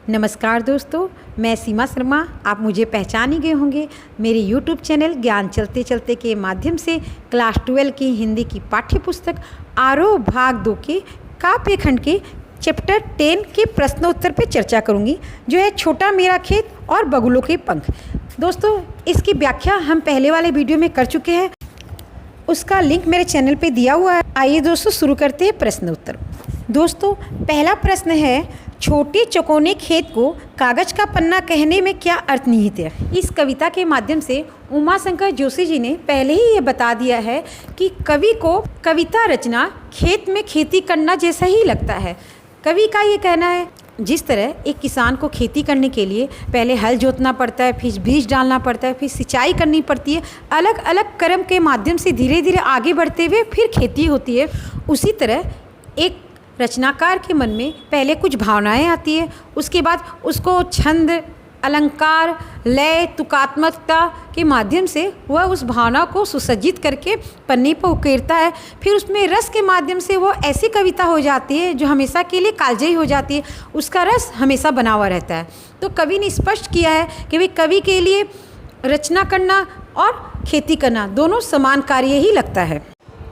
नमस्कार दोस्तों, मैं सीमा शर्मा। आप मुझे पहचान ही गए होंगे मेरे YouTube चैनल ज्ञान चलते चलते के माध्यम से क्लास 12 की हिंदी की पाठ्य पुस्तक आरोह भाग 2 के काव्य खंड के चैप्टर 10 के प्रश्नोत्तर पे चर्चा करूंगी, जो है छोटा मेरा खेत और बगुलों के पंख। दोस्तों, इसकी व्याख्या हम पहले वाले वीडियो में कर चुके हैं, उसका लिंक मेरे चैनल पे दिया हुआ है। आइए दोस्तों शुरू करते हैं प्रश्नोत्तर। दोस्तों, पहला प्रश्न है, छोटे चौकोने खेत को कागज का पन्ना कहने में क्या अर्थ निहित है। इस कविता के माध्यम से उमाशंकर जोशी जी ने पहले ही ये बता दिया है कि कवि को कविता रचना खेत में खेती करना जैसा ही लगता है। कवि का ये कहना है, जिस तरह एक किसान को खेती करने के लिए पहले हल जोतना पड़ता है, फिर बीज डालना पड़ता है, फिर सिंचाई करनी पड़ती है, अलग अलग क्रम के माध्यम से धीरे धीरे आगे बढ़ते हुए फिर खेती होती है, उसी तरह एक रचनाकार के मन में पहले कुछ भावनाएं आती है, उसके बाद उसको छंद, अलंकार, लय, तुकात्मकता के माध्यम से वह उस भावना को सुसज्जित करके पन्ने पर उकेरता है। फिर उसमें रस के माध्यम से वो ऐसी कविता हो जाती है जो हमेशा के लिए कालजयी हो जाती है, उसका रस हमेशा बना हुआ रहता है। तो कवि ने स्पष्ट किया है कि भाई कवि के लिए रचना करना और खेती करना दोनों समान कार्य ही लगता है।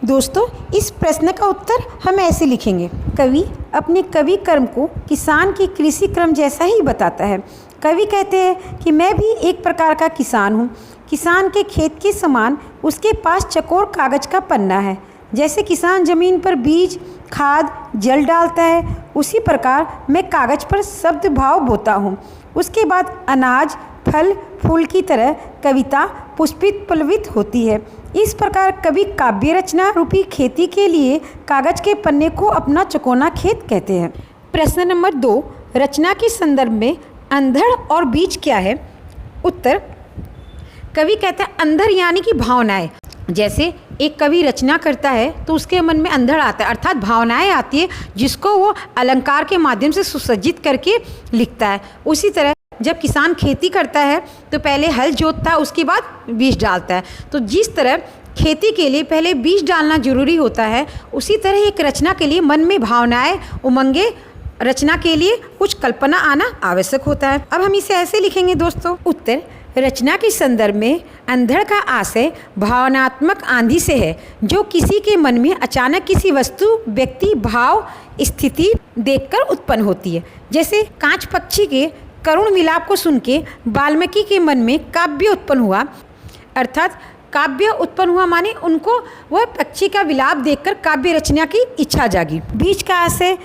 दोस्तों, इस प्रश्न का उत्तर हम ऐसे लिखेंगे, कवि अपने कवि कर्म को किसान की कृषि क्रम जैसा ही बताता है। कवि कहते हैं कि मैं भी एक प्रकार का किसान हूँ। किसान के खेत के समान उसके पास चकोर कागज का पन्ना है। जैसे किसान जमीन पर बीज, खाद, जल डालता है, उसी प्रकार मैं कागज पर शब्द भाव बोता हूँ। उसके बाद अनाज, फल, फूल की तरह कविता पुष्पित पल्लवित होती है। इस प्रकार कवि काव्य रचना रूपी खेती के लिए कागज के पन्ने को अपना चकोना खेत कहते हैं। प्रश्न नंबर 2, रचना के संदर्भ में अंधड़ और बीज क्या है। उत्तर, कवि कहता है अंधड़ यानी कि भावनाएं। जैसे एक कवि रचना करता है तो उसके मन में अंधड़ आता है, अर्थात भावनाएं आती है, जिसको वो अलंकार के माध्यम से सुसज्जित करके लिखता है। उसी तरह जब किसान खेती करता है तो पहले हल जोतता है, उसके बाद बीज डालता है। तो जिस तरह खेती के लिए पहले बीज डालना जरूरी होता है, उसी तरह एक रचना के लिए मन में भावनाएं, उमंगे, रचना के लिए कुछ कल्पना आना आवश्यक होता है। अब हम इसे ऐसे लिखेंगे दोस्तों। उत्तर, रचना के संदर्भ में अंधड़ का आशय भावनात्मक आंधी से है, जो किसी के मन में अचानक किसी वस्तु, व्यक्ति, भाव, स्थिति देखकर उत्पन्न होती है। जैसे कांच पक्षी के करुण विलाप को सुन के वाल्मीकि के मन में काव्य उत्पन्न हुआ, अर्थात काव्य उत्पन्न हुआ माने उनको वह पक्षी का विलाप देखकर काव्य रचना की इच्छा जागी। बीज का आशय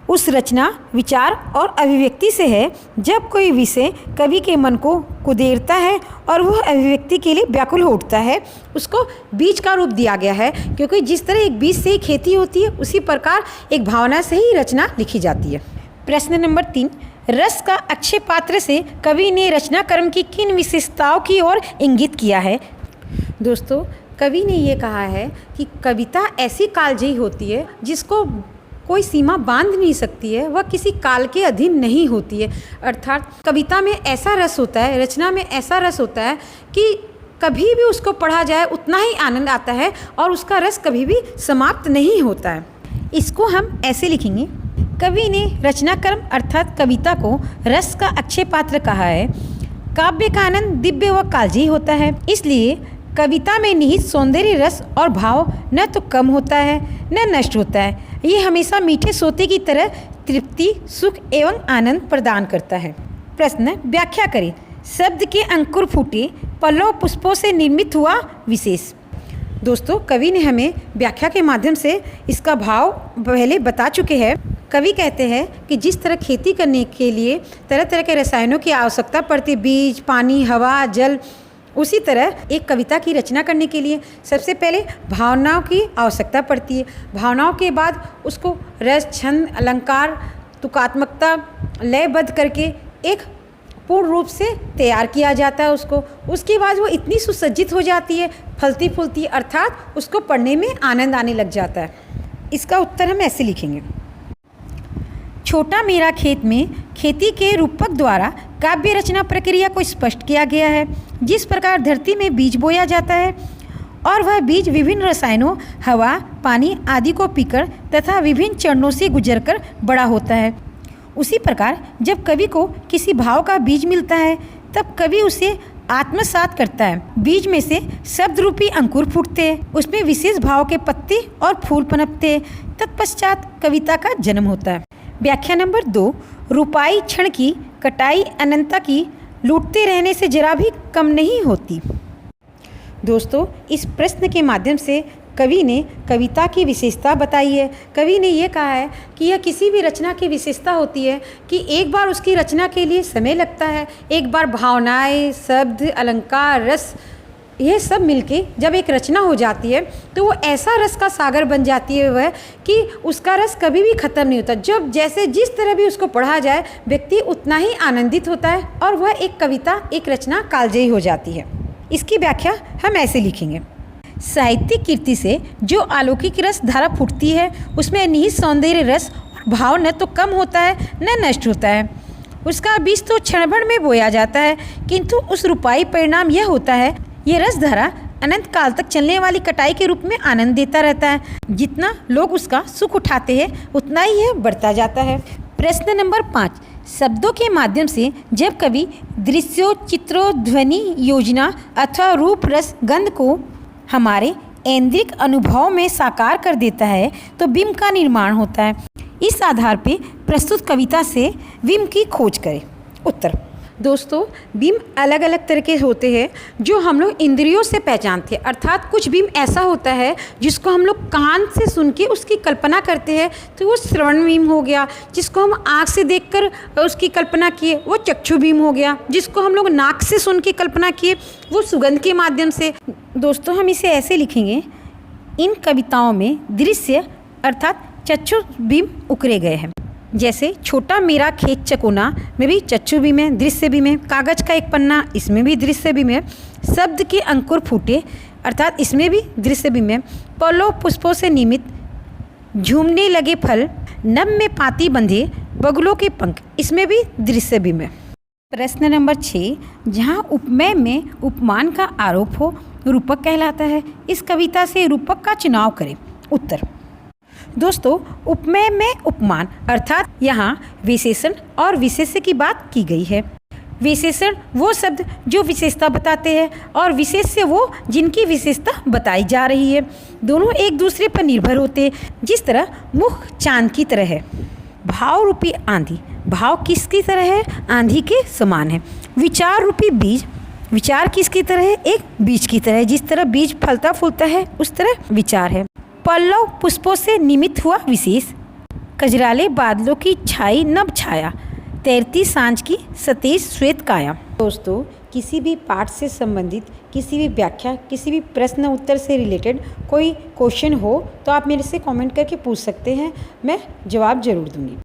उस रचना, विचार और अभिव्यक्ति से है, जब कोई विषय कवि के मन को कुदेरता है और वह अभिव्यक्ति के लिए व्याकुल हो उठता है, उसको बीज का रूप दिया गया है, क्योंकि जिस तरह एक बीज से ही खेती होती है, उसी प्रकार एक भावना से ही रचना लिखी जाती है। प्रश्न नंबर 3, रस का अक्षय पात्र से कवि ने रचना कर्म की किन विशेषताओं की ओर इंगित किया है। दोस्तों, कवि ने ये कहा है कि कविता ऐसी कालजयी होती है जिसको कोई सीमा बांध नहीं सकती है, वह किसी काल के अधीन नहीं होती है। अर्थात कविता में ऐसा रस होता है, रचना में ऐसा रस होता है कि कभी भी उसको पढ़ा जाए उतना ही आनंद आता है और उसका रस कभी भी समाप्त नहीं होता है। इसको हम ऐसे लिखेंगे, कवि ने रचना कर्म अर्थात कविता को रस का अक्षय पात्र कहा है। काव्य का आनंद दिव्य व कालजयी होता है, इसलिए कविता में निहित सौंदर्य, रस और भाव न तो कम होता है न नष्ट होता है। ये हमेशा मीठे सोते की तरह तृप्ति, सुख एवं आनंद प्रदान करता है। प्रश्न, व्याख्या करें। शब्द के अंकुर फूटे, पल्लव पुष्पों से निर्मित हुआ विशेष। दोस्तों, कवि ने हमें व्याख्या के माध्यम से इसका भाव पहले बता चुके हैं। कवि कहते हैं कि जिस तरह खेती करने के लिए तरह तरह के रसायनों की आवश्यकता पड़ती, बीज, पानी, हवा, जल, उसी तरह एक कविता की रचना करने के लिए सबसे पहले भावनाओं की आवश्यकता पड़ती है। भावनाओं के बाद उसको रस, छंद, अलंकार, तुकात्मकता, लयबद्ध करके एक पूर्ण रूप से तैयार किया जाता है उसको। उसके बाद वो इतनी सुसज्जित हो जाती है, फलती फूलती, अर्थात उसको पढ़ने में आनंद आने लग जाता है। इसका उत्तर हम ऐसे लिखेंगे, छोटा मेरा खेत में खेती के रूपक द्वारा काव्य रचना प्रक्रिया को स्पष्ट किया गया है। जिस प्रकार धरती में बीज बोया जाता है और वह बीज विभिन्न रसायनों, हवा, पानी आदि को पीकर तथा विभिन्न चरणों से गुजरकर बड़ा होता है, उसी प्रकार जब कवि को किसी भाव का बीज मिलता है तब कवि उसे आत्मसात करता है। बीज में से शब्द रूपी अंकुर फूटते हैं, उसमें विशेष भाव के पत्ते और फूल पनपते हैं, तत्पश्चात कविता का जन्म होता है। व्याख्या नंबर 2, रुपाई क्षण की कटाई अनंता की लूटते रहने से जरा भी कम नहीं होती। दोस्तों, इस प्रश्न के माध्यम से कवि ने कविता की विशेषता बताई है। कवि ने ये कहा है कि यह किसी भी रचना की विशेषता होती है कि एक बार उसकी रचना के लिए समय लगता है, एक बार भावनाएं, शब्द, अलंकार, रस, ये सब मिलके जब एक रचना हो जाती है तो वो ऐसा रस का सागर बन जाती है वह कि उसका रस कभी भी ख़त्म नहीं होता। जब जैसे जिस तरह भी उसको पढ़ा जाए व्यक्ति उतना ही आनंदित होता है और वह एक कविता, एक रचना कालजयी हो जाती है। इसकी व्याख्या हम ऐसे लिखेंगे। साहित्यिक कीर्ति से जो अलौकिक रस धारा फूटती है उसमें निहित सौंदर्य रस और भाव न तो कम होता है न नष्ट होता है। उसका बीज तो क्षणभर में बोया जाता है, किंतु उस रूपाई परिणाम यह होता है, ये रस धारा अनंत काल तक चलने वाली कटाई के रूप में आनंद देता रहता है। जितना लोग उसका सुख उठाते हैं उतना ही यह बढ़ता जाता है। प्रश्न नंबर 5, शब्दों के माध्यम से जब कवि दृश्यों, चित्रों, ध्वनि, योजना अथवा रूप, रस, गंध को हमारे ऐन्द्रिक अनुभव में साकार कर देता है तो बिंब का निर्माण होता है। इस आधार पे प्रस्तुत कविता से बिंब की खोज करें। उत्तर। दोस्तों, बिंब अलग अलग तरह के होते हैं जो हम लोग इंद्रियों से पहचानते हैं। अर्थात कुछ बिंब ऐसा होता है जिसको हम लोग कान से सुन के उसकी कल्पना करते हैं तो वो श्रवण बिंब हो गया। जिसको हम आँख से देखकर उसकी कल्पना किए वो चक्षु बिंब हो गया। जिसको हम लोग नाक से सुन के कल्पना किए वो सुगंध के माध्यम से। दोस्तों, हम इसे ऐसे लिखेंगे, इन कविताओं में दृश्य अर्थात चक्षु बिंब उकरे गए हैं। जैसे छोटा मेरा खेत चकोना में भी चक्षु बिंब है, दृश्य बिंब है। कागज का एक पन्ना, इसमें भी दृश्य बिंब है। शब्द के अंकुर फूटे अर्थात इसमें भी दृश्य बिंब है। पल्लव पुष्पों से निर्मित झूमने लगे फल, नभ में पाती बंधे बगुलों के पंख, इसमें भी दृश्य बिंब है। प्रश्न नंबर 6, जहाँ उपमेय में उपमान का आरोप हो रूपक कहलाता है। इस कविता से रूपक का चुनाव करें। उत्तर। दोस्तों, उपमेय में उपमान अर्थात यहाँ विशेषण और विशेष्य की बात की गई है। विशेषण वो शब्द जो विशेषता बताते हैं और विशेष्य वो जिनकी विशेषता बताई जा रही है। दोनों एक दूसरे पर निर्भर होते हैं। जिस तरह मुख चांद की तरह है, भाव रूपी आंधी, भाव किसकी तरह है? आंधी के समान है। विचार रूपी बीज, विचार किसकी तरह है? एक बीज की तरह है। जिस तरह बीज फलता फूलता है उस तरह विचार है। पल्लव पुष्पों से निर्मित हुआ विशेष, कजराले बादलों की छाई नभ छाया, तैरती सांझ की सतेज श्वेत काया। दोस्तों, किसी भी पाठ से संबंधित किसी भी व्याख्या, किसी भी प्रश्न उत्तर से रिलेटेड कोई क्वेश्चन हो तो आप मेरे से कमेंट करके पूछ सकते हैं, मैं जवाब जरूर दूंगी।